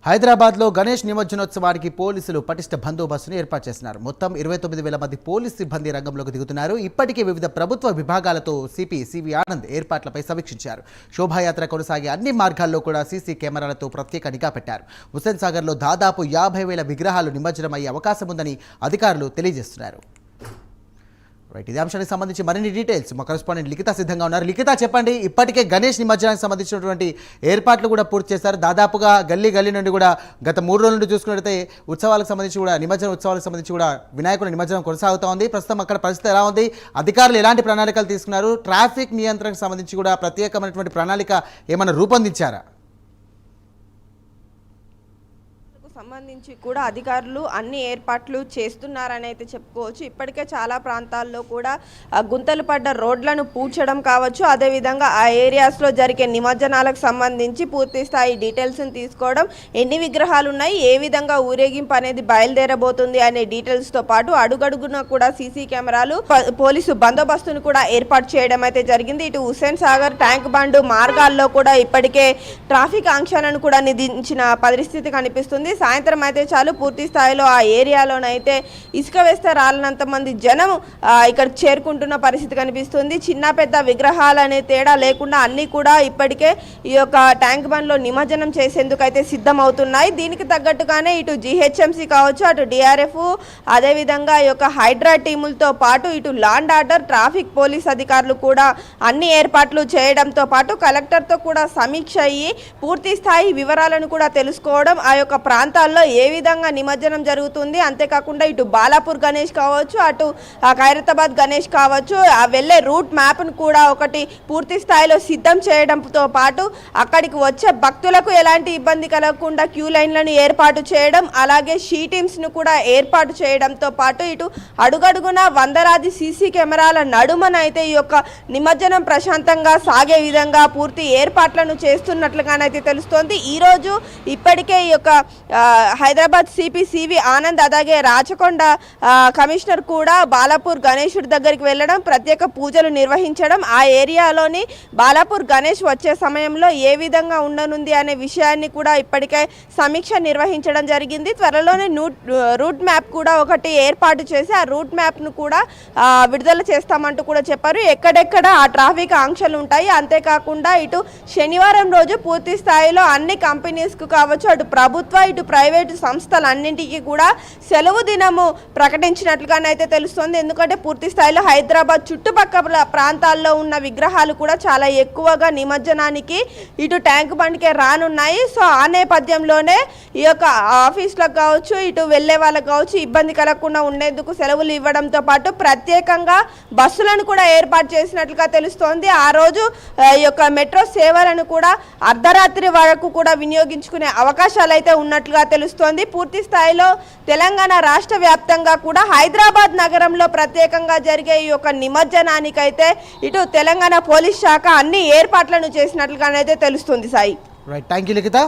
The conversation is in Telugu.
హైదరాబాద్లో గణేష్ నిమజ్జనోత్సవానికి పోలీసులు పటిష్ట బందోబస్తును ఏర్పాటు చేస్తున్నారు. మొత్తం 29,000 మంది పోలీసు సిబ్బంది రంగంలోకి దిగుతున్నారు. ఇప్పటికే వివిధ ప్రభుత్వ విభాగాలతో సివి ఆనంద్ ఏర్పాట్లపై సమీక్షించారు. శోభాయాత్ర కొనసాగే అన్ని మార్గాల్లో కూడా సీసీ కెమెరాలతో ప్రత్యేక నిఘా పెట్టారు. హుస్సేన్ సాగర్లో దాదాపు 50,000 విగ్రహాలు నిమజ్జనం అయ్యే అవకాశం ఉందని అధికారులు తెలియజేస్తున్నారు. రైట్, ఇదే అంశానికి సంబంధించి మరిన్ని డీటెయిల్స్ మా కరెస్పాండెంట్ లిఖిత సిద్ధంగా ఉన్నారు. లిఖిత, చెప్పండి. ఇప్పటికే గణేష్ నిమజ్జనానికి సంబంధించినటువంటి ఏర్పాట్లు కూడా పూర్తి చేశారు. దాదాపుగా గల్లీ నుండి కూడా గత 3 రోజుల నుండి చూసుకున్నట్లయితే ఉత్సవాలకు సంబంధించి కూడా నిమజ్జన ఉత్సవాలకు సంబంధించి కూడా వినాయకుడి నిమజ్జనం కొనసాగుతూ ఉంది. ప్రస్తుతం అక్కడ పరిస్థితి ఎలా ఉంది? అధికారులు ఎలాంటి ప్రణాళికలు తీసుకున్నారు? ట్రాఫిక్ నియంత్రణకు సంబంధించి కూడా ప్రత్యేకమైనటువంటి ప్రణాళిక ఏమైనా రూపొందించారా? సంబంధించి కూడా అధికారులు అన్ని ఏర్పాట్లు చేస్తున్నారని అయితే చెప్పుకోవచ్చు. ఇప్పటికే చాలా ప్రాంతాల్లో కూడా గుంతలు పడ్డ రోడ్లను పూడ్చడం కావచ్చు, అదేవిధంగా ఆ ఏరియాస్లో జరిగే నిమజ్జనాలకు సంబంధించి పూర్తి స్థాయి డీటెయిల్స్ని తీసుకోవడం, ఎన్ని విగ్రహాలు ఉన్నాయి, ఏ విధంగా ఊరేగింపు అనేది బయలుదేరబోతుంది అనే డీటెయిల్స్తో పాటు అడుగడుగున కూడా సీసీ కెమెరాలు, పోలీసు బందోబస్తును కూడా ఏర్పాటు చేయడం అయితే జరిగింది. ఇటు హుస్సేన్ సాగర్, ట్యాంక్ బండ్ మార్గాల్లో కూడా ఇప్పటికే ట్రాఫిక్ ఆంక్షలను కూడా విధించిన పరిస్థితి కనిపిస్తుంది. సాయంత్రం అయితే చాలు పూర్తి స్థాయిలో ఆ ఏరియాలోనైతే ఇసుక వేస్తే రాలనంత మంది జనం ఇక్కడ చేరుకుంటున్న పరిస్థితి కనిపిస్తుంది. చిన్న పెద్ద విగ్రహాలు అనే తేడా లేకుండా అన్నీ కూడా ఇప్పటికే ఈ యొక్క ట్యాంక్ బండ్లో నిమజ్జనం చేసేందుకు అయితే సిద్ధమవుతున్నాయి. దీనికి తగ్గట్టుగానే ఇటు జీహెచ్ఎంసీ కావచ్చు, అటు డిఆర్ఎఫ్, అదేవిధంగా ఈ యొక్క హైడ్రా టీములతో పాటు ఇటు లాండ్ ఆర్డర్, ట్రాఫిక్ పోలీస్ అధికారులు కూడా అన్ని ఏర్పాట్లు చేయడంతో పాటు కలెక్టర్తో కూడా సమీక్ష అయ్యి పూర్తి స్థాయి వివరాలను కూడా తెలుసుకోవడం, ఆ యొక్క ప్రాంతాల్లో ఏ విధంగా నిమజ్జనం జరుగుతుంది, అంతేకాకుండా ఇటు బాలాపూర్ గణేష్ కావచ్చు, అటు ఖైరతాబాద్ గణేష్ కావచ్చు, ఆ వెళ్ళే రూట్ మ్యాప్ను కూడా ఒకటి పూర్తి స్థాయిలో సిద్ధం చేయడంతో పాటు అక్కడికి వచ్చే భక్తులకు ఎలాంటి ఇబ్బంది కలగకుండా క్యూ లైన్లను ఏర్పాటు చేయడం, అలాగే షీ టీమ్స్ను కూడా ఏర్పాటు చేయడంతో పాటు ఇటు అడుగడుగున వందలాది సీసీ కెమెరాల నడుమనైతే ఈ యొక్క నిమజ్జనం ప్రశాంతంగా సాగే విధంగా పూర్తి ఏర్పాట్లను చేస్తున్నట్లుగానైతే తెలుస్తోంది. ఈరోజు ఇప్పటికే ఈ యొక్క హైదరాబాద్ సివి ఆనంద్, అలాగే రాచకొండ కమిషనర్ కూడా బాలాపూర్ గణేశుడి దగ్గరికి వెళ్ళడం, ప్రత్యేక పూజలు నిర్వహించడం, ఆ ఏరియాలోని బాలాపూర్ గణేష్ వచ్చే సమయంలో ఏ విధంగా ఉండనుంది అనే విషయాన్ని కూడా ఇప్పటికే సమీక్ష నిర్వహించడం జరిగింది. త్వరలోనే రూట్ మ్యాప్ కూడా ఒకటి ఏర్పాటు చేసి ఆ రూట్ మ్యాప్ను కూడా విడుదల చేస్తామంటూ కూడా చెప్పారు. ఎక్కడెక్కడ ఆ ట్రాఫిక్ ఆంక్షలు ఉంటాయి, అంతేకాకుండా ఇటు శనివారం రోజు పూర్తి స్థాయిలో అన్ని కంపెనీస్కు కావచ్చు, అటు ప్రభుత్వ ఇటు ప్రైవేటు సంస్థలన్నింటికీ కూడా సెలవు దినము ప్రకటించినట్లుగానైతే తెలుస్తుంది. ఎందుకంటే పూర్తి స్థాయిలో హైదరాబాద్ చుట్టుపక్కల ప్రాంతాల్లో ఉన్న విగ్రహాలు కూడా చాలా ఎక్కువగా నిమజ్జనానికి ఇటు ట్యాంక్ బండ్కే రానున్నాయి. సో ఆ నేపథ్యంలోనే ఈ యొక్క ఆఫీసులకు కావచ్చు, ఇటు వెళ్ళే వాళ్ళకు కావచ్చు ఇబ్బంది కలగకుండా ఉండేందుకు సెలవులు ఇవ్వడంతో పాటు ప్రత్యేకంగా బస్సులను కూడా ఏర్పాటు చేసినట్లుగా తెలుస్తోంది. ఆ రోజు ఈ యొక్క మెట్రో సేవలను కూడా అర్ధరాత్రి వరకు కూడా వినియోగించుకునే అవకాశాలు అయితే ఉన్నట్లుగా తెలుస్తోంది. పూర్తి స్థాయిలో తెలంగాణ రాష్ట్ర వ్యాప్తంగా కూడా హైదరాబాద్ నగరంలో ప్రత్యేకంగా జరిగే ఈ యొక్క నిమజ్జనానికైతే ఇటు తెలంగాణ పోలీస్ శాఖ అన్ని ఏర్పాట్లను చేసినట్లుగానైతే తెలుస్తుంది. Sai, right, thank you Likhita.